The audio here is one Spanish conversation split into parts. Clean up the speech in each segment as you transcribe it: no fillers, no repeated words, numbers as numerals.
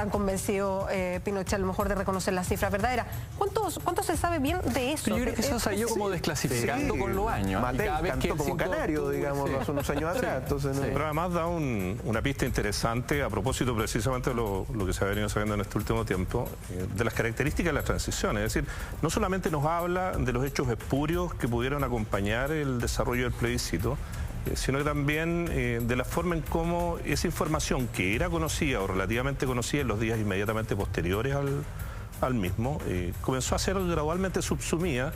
tan convencido Pinochet a lo mejor de reconocer las cifras verdaderas. ¿Cuánto se sabe bien de eso? Pero yo creo que eso se ha ido como desclasificando con los años. Matei cantó como canario, digamos, hace unos años atrás. Entonces, Pero además da una pista interesante a propósito precisamente de lo que se ha venido sabiendo en este último tiempo, de las características de las transiciones. Es decir, no solamente nos habla de los hechos espurios que pudieron acompañar el desarrollo del plebiscito, sino que también de la forma en cómo esa información que era conocida o relativamente conocida en los días inmediatamente posteriores al mismo, comenzó a ser gradualmente subsumida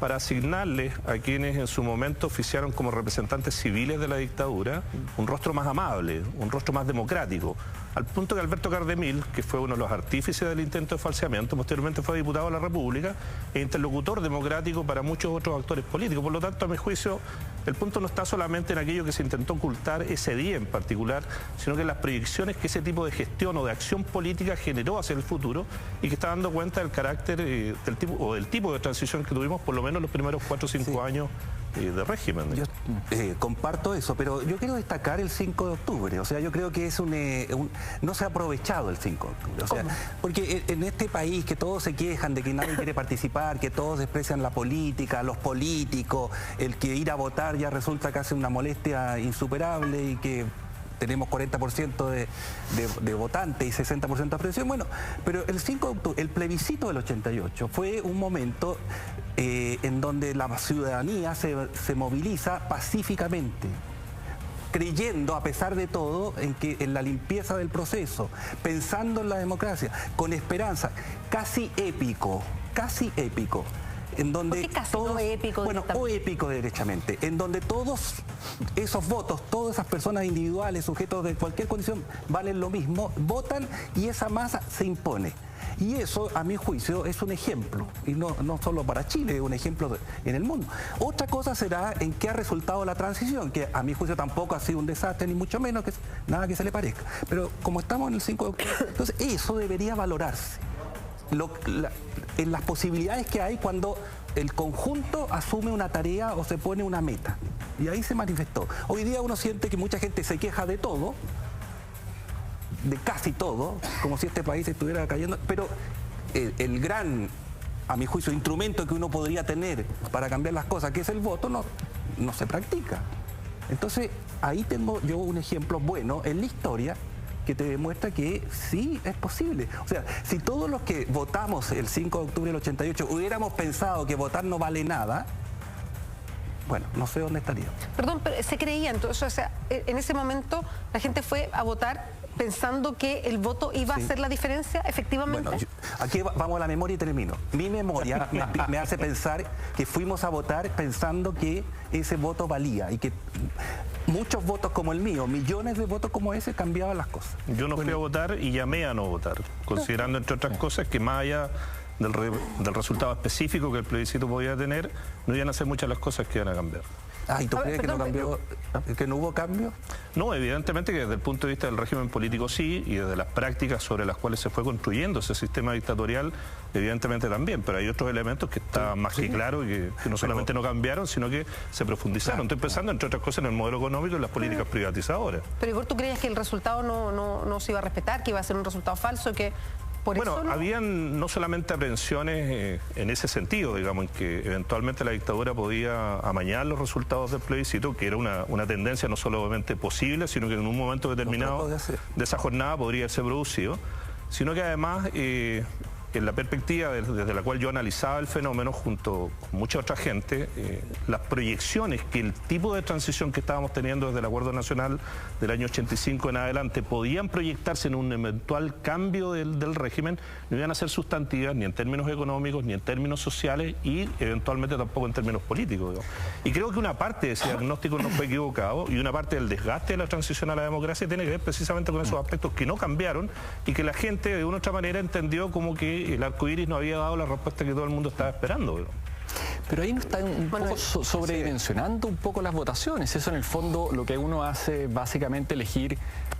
para asignarles a quienes en su momento oficiaron como representantes civiles de la dictadura un rostro más amable, un rostro más democrático, al punto que Alberto Cardemil, que fue uno de los artífices del intento de falseamiento, posteriormente fue diputado de la República e interlocutor democrático para muchos otros actores políticos. Por lo tanto, a mi juicio, el punto no está solamente en aquello que se intentó ocultar ese día en particular, sino que en las proyecciones que ese tipo de gestión o de acción política generó hacia el futuro y que está dando cuenta del carácter del tipo de transición que tuvimos por lo menos los primeros 4 o 5 años de régimen. Yo comparto eso, pero yo quiero destacar el 5 de octubre. O sea, yo creo que es no se ha aprovechado el 5 de octubre. O sea, porque en este país que todos se quejan de que nadie quiere participar, que todos desprecian la política, los políticos, el que ir a votar ya resulta casi una molestia insuperable y que tenemos 40% de votantes y 60% de abstención. Bueno, pero el 5 de octubre, el plebiscito del 88, fue un momento en donde la ciudadanía se moviliza pacíficamente, creyendo, a pesar de todo, en la limpieza del proceso, pensando en la democracia, con esperanza, casi épico, en donde todos, épico, bueno, o épico derechamente, en donde todos esos votos, todas esas personas individuales, sujetos de cualquier condición, valen lo mismo, votan y esa masa se impone. Y eso, a mi juicio, es un ejemplo, y no solo para Chile, es un ejemplo en el mundo. Otra cosa será en qué ha resultado la transición, que a mi juicio tampoco ha sido un desastre, ni mucho menos, nada que se le parezca. Pero como estamos en el 5 de octubre, entonces eso debería valorarse. En las posibilidades que hay cuando el conjunto asume una tarea o se pone una meta. Y ahí se manifestó. Hoy día uno siente que mucha gente se queja de todo, de casi todo, como si este país estuviera cayendo, pero el gran, a mi juicio, instrumento que uno podría tener para cambiar las cosas, que es el voto, no se practica. Entonces, ahí tengo yo un ejemplo bueno en la historia que te demuestra que sí es posible. O sea, si todos los que votamos el 5 de octubre del 88 hubiéramos pensado que votar no vale nada, bueno, no sé dónde estaría. Perdón, pero se creía entonces, o sea, en ese momento la gente fue a votar pensando que el voto iba a hacer la diferencia, efectivamente. Bueno, aquí vamos a la memoria y termino. Mi memoria me hace pensar que fuimos a votar pensando que ese voto valía y que muchos votos como el mío, millones de votos como ese, cambiaban las cosas. Yo no fui a votar y llamé a no votar, considerando, entre otras cosas, que más allá del resultado específico que el plebiscito podía tener, no iban a ser muchas las cosas que iban a cambiar. ¿Y tú crees que no cambió, que no hubo cambio? No, evidentemente que desde el punto de vista del régimen político sí, y desde las prácticas sobre las cuales se fue construyendo ese sistema dictatorial, evidentemente también, pero hay otros elementos que está más que claro y que no solamente no cambiaron, sino que se profundizaron. Estoy pensando, entre otras cosas, en el modelo económico y en las políticas privatizadoras. Pero Igor, ¿tú creías que el resultado no se iba a respetar, que iba a ser un resultado falso, que... Bueno, habían no solamente aprehensiones en ese sentido, digamos, en que eventualmente la dictadura podía amañar los resultados del plebiscito, que era una tendencia no solamente posible, sino que en un momento determinado de esa jornada podría haberse producido, sino que además, en la perspectiva desde la cual yo analizaba el fenómeno junto con mucha otra gente, las proyecciones que el tipo de transición que estábamos teniendo desde el Acuerdo Nacional del año 85 en adelante podían proyectarse en un eventual cambio del régimen, no iban a ser sustantivas ni en términos económicos, ni en términos sociales y eventualmente tampoco en términos políticos, digamos. Y creo que una parte de ese diagnóstico no fue equivocado y una parte del desgaste de la transición a la democracia tiene que ver precisamente con esos aspectos que no cambiaron y que la gente de una u otra manera entendió como que el arco iris no había dado la respuesta que todo el mundo estaba esperando. Pero ahí no está un poco sobredimensionando un poco las votaciones. Eso en el fondo lo que uno hace básicamente elegir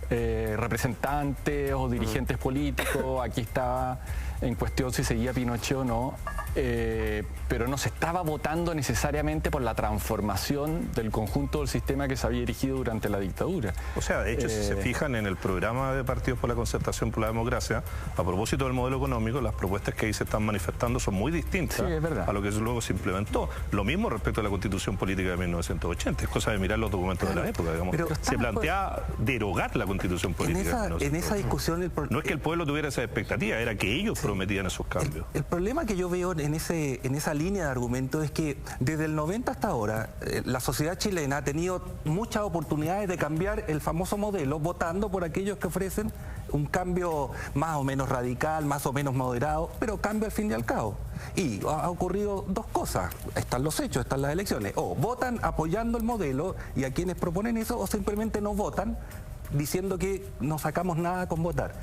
representantes o dirigentes políticos. Aquí estaba en cuestión si seguía Pinochet o no. pero no se estaba votando necesariamente por la transformación del conjunto del sistema que se había erigido durante la dictadura. O sea, de hecho, si se fijan en el programa de Partidos por la Concertación por la Democracia, a propósito del modelo económico, las propuestas que ahí se están manifestando son muy distintas a lo que luego se implementó. Lo mismo respecto a la Constitución Política de 1980, es cosa de mirar los documentos de la época, digamos. Pero se plantea derogar la Constitución Política. En esa discusión... No es que el pueblo tuviera esa expectativa, era que ellos prometían esos cambios. El problema que yo veo en esa línea de argumento es que desde el 90 hasta ahora la sociedad chilena ha tenido muchas oportunidades de cambiar el famoso modelo votando por aquellos que ofrecen un cambio más o menos radical, más o menos moderado, pero cambio al fin y al cabo. Y ha ocurrido dos cosas, están los hechos, están las elecciones, o votan apoyando el modelo y a quienes proponen eso, o simplemente no votan diciendo que no sacamos nada con votar.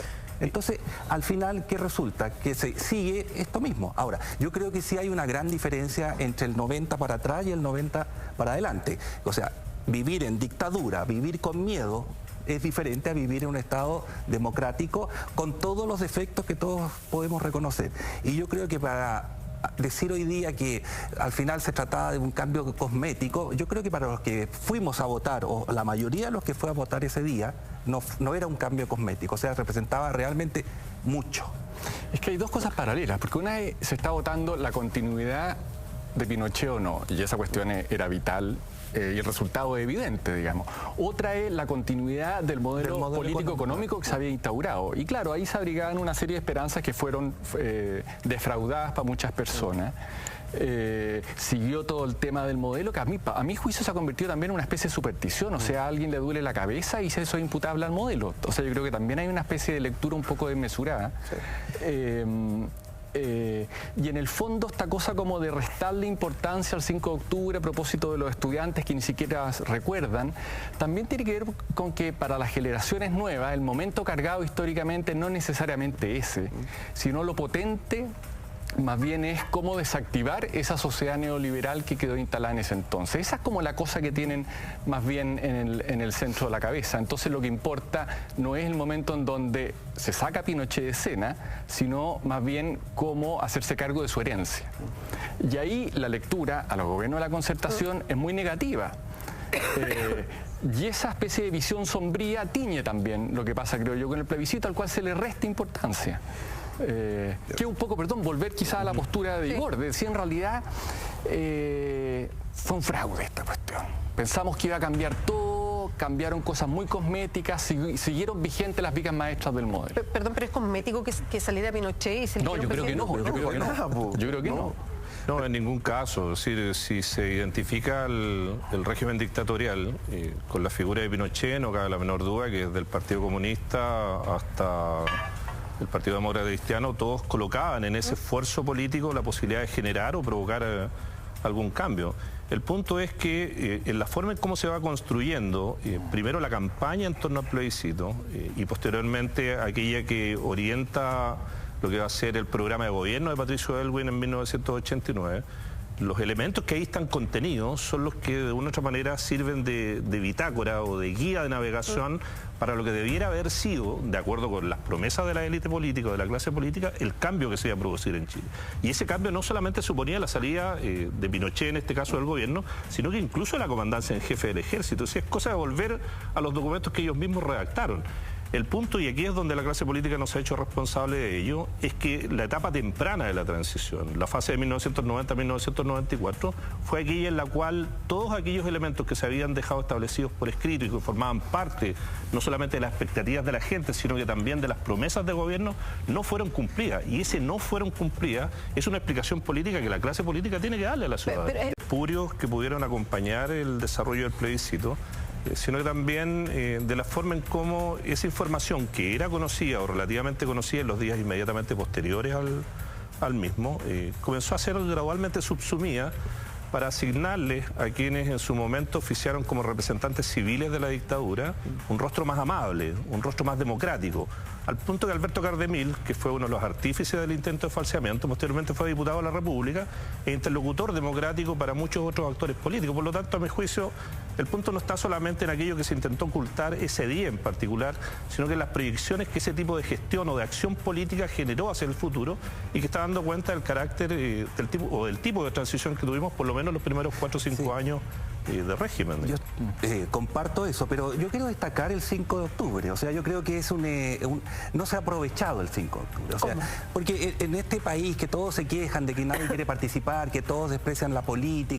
Entonces, al final, ¿qué resulta? Que se sigue esto mismo. Ahora, yo creo que sí hay una gran diferencia entre el 90 para atrás y el 90 para adelante. O sea, vivir en dictadura, vivir con miedo, es diferente a vivir en un Estado democrático con todos los defectos que todos podemos reconocer. Y yo creo que para decir hoy día que al final se trataba de un cambio cosmético, yo creo que para los que fuimos a votar, o la mayoría de los que fue a votar ese día, no era un cambio cosmético, o sea, representaba realmente mucho. Es que hay dos cosas paralelas, porque una es, se está votando la continuidad de Pinochet o no, y esa cuestión era vital. Y el resultado es evidente, digamos. Otra es la continuidad del modelo político-económico que se había instaurado. Y claro, ahí se abrigaban una serie de esperanzas que fueron defraudadas para muchas personas. Siguió todo el tema del modelo que a mi juicio se ha convertido también en una especie de superstición. O sea, a alguien le duele la cabeza y eso es imputable al modelo. O sea, yo creo que también hay una especie de lectura un poco desmesurada. Y en el fondo esta cosa como de restarle importancia al 5 de octubre a propósito de los estudiantes que ni siquiera recuerdan, también tiene que ver con que para las generaciones nuevas el momento cargado históricamente no necesariamente ese, sino lo potente más bien es cómo desactivar esa sociedad neoliberal que quedó instalada en ese entonces. Esa es como la cosa que tienen más bien en el centro de la cabeza. Entonces lo que importa no es el momento en donde se saca Pinochet de escena, sino más bien cómo hacerse cargo de su herencia. Y ahí la lectura a los gobiernos de la Concertación es muy negativa. Y esa especie de visión sombría tiñe también lo que pasa, creo yo, con el plebiscito al cual se le resta importancia. Que un poco, volver quizá a la postura de Igor, de decir en realidad fue un fraude esta cuestión. Pensamos que iba a cambiar todo, cambiaron cosas muy cosméticas, siguieron vigentes las vigas maestras del modelo. Perdón, pero es cosmético que saliera Pinochet y se No, yo creo que no, yo creo que no. No, en ningún caso. Es decir, si se identifica el régimen dictatorial con la figura de Pinochet, no cabe la menor duda que desde el Partido Comunista hasta el Partido Demócrata Cristiano, todos colocaban en ese esfuerzo político la posibilidad de generar o provocar algún cambio. El punto es que en la forma en cómo se va construyendo, primero la campaña en torno al plebiscito y posteriormente aquella que orienta lo que va a ser el programa de gobierno de Patricio Aylwin en 1989, los elementos que ahí están contenidos son los que de una u otra manera sirven de bitácora o de guía de navegación para lo que debiera haber sido, de acuerdo con las promesas de la élite política, de la clase política, el cambio que se iba a producir en Chile. Y ese cambio no solamente suponía la salida de Pinochet, en este caso del gobierno, sino que incluso la comandancia en jefe del ejército. O sea, es cosa de volver a los documentos que ellos mismos redactaron. El punto, y aquí es donde la clase política no se ha hecho responsable de ello, es que la etapa temprana de la transición, la fase de 1990 a 1994, fue aquella en la cual todos aquellos elementos que se habían dejado establecidos por escrito y que formaban parte no solamente de las expectativas de la gente, sino que también de las promesas de gobierno, no fueron cumplidas. Y ese no fueron cumplidas es una explicación política que la clase política tiene que darle a la ciudadanía. Espurios que pudieron acompañar el desarrollo del plebiscito, sino que también de la forma en cómo esa información que era conocida o relativamente conocida en los días inmediatamente posteriores al mismo, comenzó a ser gradualmente subsumida para asignarle a quienes en su momento oficiaron como representantes civiles de la dictadura un rostro más amable, un rostro más democrático, al punto que Alberto Cardemil, que fue uno de los artífices del intento de falseamiento, posteriormente fue diputado de la República e interlocutor democrático para muchos otros actores políticos. Por lo tanto, a mi juicio, el punto no está solamente en aquello que se intentó ocultar ese día en particular, sino que en las proyecciones que ese tipo de gestión o de acción política generó hacia el futuro y que está dando cuenta del carácter del tipo de transición que tuvimos por lo menos los primeros 4 o 5 años de régimen. Yo comparto eso, pero yo quiero destacar el 5 de octubre. O sea, yo creo que es no se ha aprovechado el 5 de octubre. O sea, porque en este país que todos se quejan de que nadie quiere participar, que todos desprecian la política,